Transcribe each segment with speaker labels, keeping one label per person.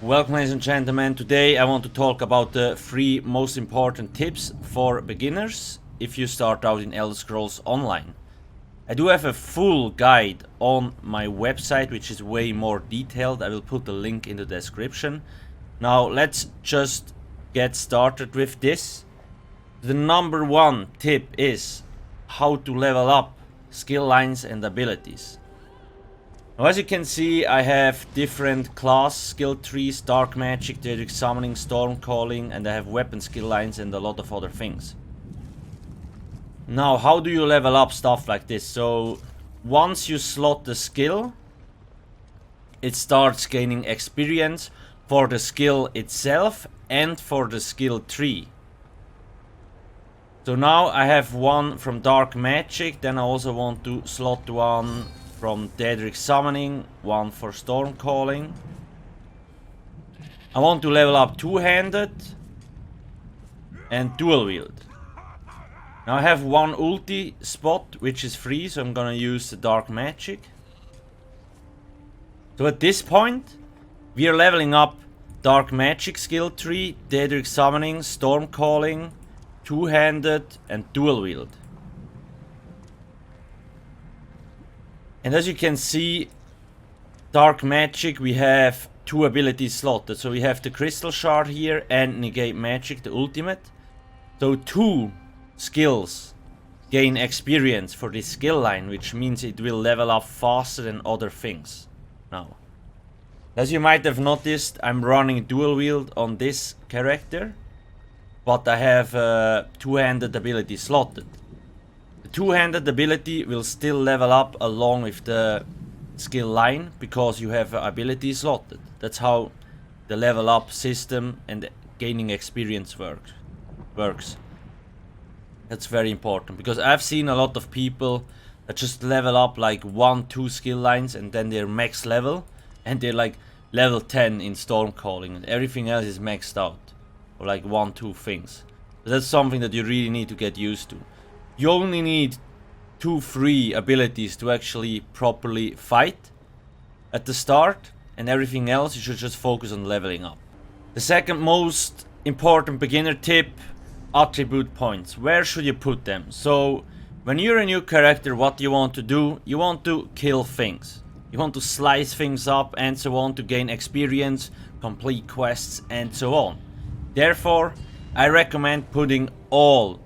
Speaker 1: Welcome, ladies and gentlemen. Today I want to talk about the 3 most important tips for beginners if you start out in Elder Scrolls Online. I do have a full guide on my website which is way more detailed. I will put the link in the description. Now let's just get started with this. The number 1 tip is how to level up skill lines and abilities. Now, as you can see, I have different class skill trees: dark magic, Daedric summoning, storm calling, and I have weapon skill lines and a lot of other things. Now, how do you level up stuff like this? So once you slot the skill, it starts gaining experience for the skill itself and for the skill tree. So now I have one from dark magic, then I also want to slot one from Daedric summoning, one for storm calling. I want to level up two-handed and dual wield. Now I have one ulti spot which is free, so I'm gonna use the dark magic. So at this point we are leveling up dark magic skill tree, Daedric summoning, storm calling, two-handed and dual wield. And as you can see, dark magic, we have 2 abilities slotted. So we have the crystal shard here and negate magic, the ultimate. So 2 skills gain experience for this skill line, which means it will level up faster than other things. Now, as you might have noticed, I'm running dual wield on this character, but I have a two-handed ability slotted. The two-handed ability will still level up along with the skill line because you have an ability slotted. That's how the level up system and gaining experience works. That's very important because I've seen a lot of people that just level up like 1-2 skill lines and then they're max level and they're like level 10 in storm calling and everything else is maxed out, or like 1-2 things. But that's something that you really need to get used to. You only need 2 free abilities to actually properly fight at the start, and everything else you should just focus on leveling up. The second most important beginner tip: attribute points. Where should you put them? So when you're a new character, what you want to do, you want to kill things. You want to slice things up and so on to gain experience, complete quests and so on. Therefore, I recommend putting all,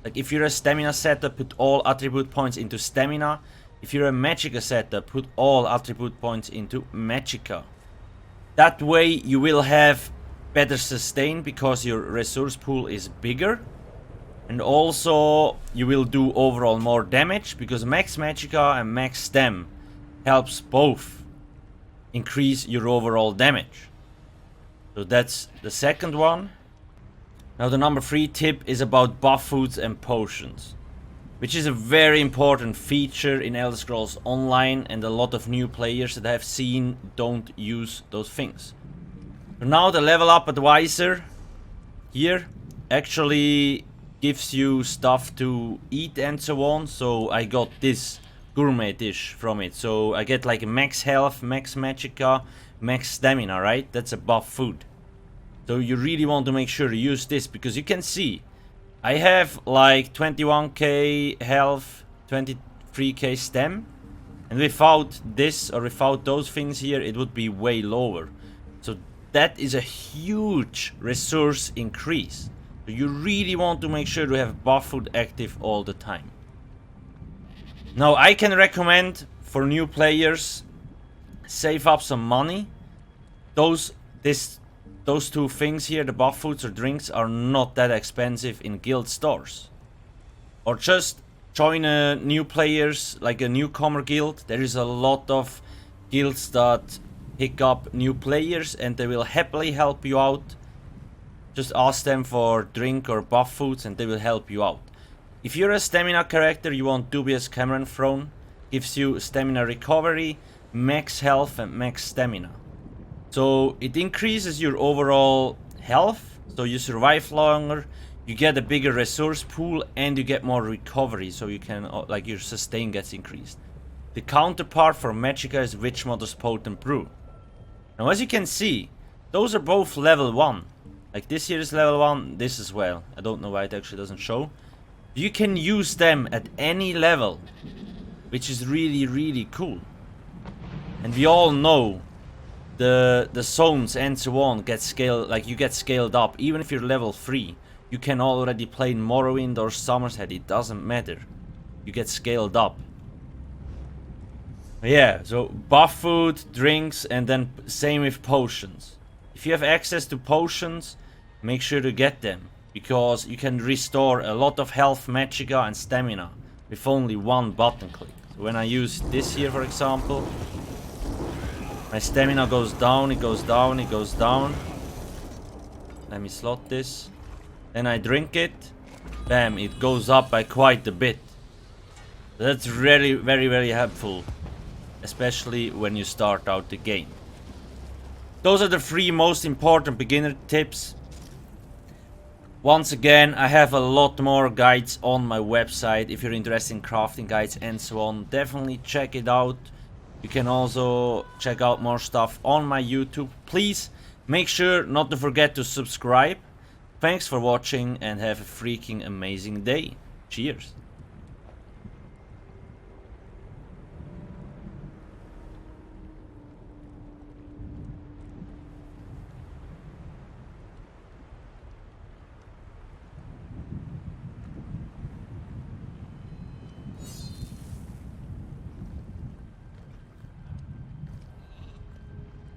Speaker 1: like if you're a stamina setter, put all attribute points into stamina. If you're a magicka setter, put all attribute points into magicka. That way you will have better sustain because your resource pool is bigger. And also you will do overall more damage because max magicka and max stem helps both increase your overall damage. So that's the second one. Now the number 3 tip is about buff foods and potions, which is a very important feature in Elder Scrolls Online, and a lot of new players that I've seen don't use those things. So now the level up advisor here actually gives you stuff to eat and so on. So I got this gourmet dish from it. So I get like max health, max magicka, max stamina, right? That's a buff food. So you really want to make sure to use this because you can see I have like 21k health, 23k stem, and without this or without those things here it would be way lower. So that is a huge resource increase. So you really want to make sure to have buff food active all the time. Now I can recommend for new players, save up some money. Those 2 things here, the buff foods or drinks, are not that expensive in guild stores. Or just join a new players, like a newcomer guild. There is a lot of guilds that pick up new players and they will happily help you out. Just ask them for drink or buff foods and they will help you out. If you're a stamina character, you want Dubious Cameron Throne. Gives you stamina recovery, max health and max stamina. So it increases your overall health, so you survive longer, you get a bigger resource pool and you get more recovery, so you can, like, your sustain gets increased. The counterpart for magicka is Witch Mother's Potent Brew. Now as you can see, Those are both level 1. Like this here is level 1, this as well. I don't know why it actually doesn't show. You can use them at any level, which is really, really cool. And we all know the zones and so on get scaled, like you get scaled up. Even if you're level 3, you can already play Morrowind or Summerset, it doesn't matter. You get scaled up. Yeah, so buff food, drinks, and then same with potions. If you have access to potions, make sure to get them, because you can restore a lot of health, magicka, and stamina with only one button click. So when I use this here, for example, my stamina goes down, it goes down, it goes down. Let me slot this. Then I drink it. Bam, it goes up by quite a bit. That's really, very, very helpful, especially when you start out the game. Those are the 3 most important beginner tips. Once again, I have a lot more guides on my website. If you're interested in crafting guides and so on, definitely check it out. You can also check out more stuff on my YouTube. Please make sure not to forget to subscribe. Thanks for watching and have a freaking amazing day. Cheers.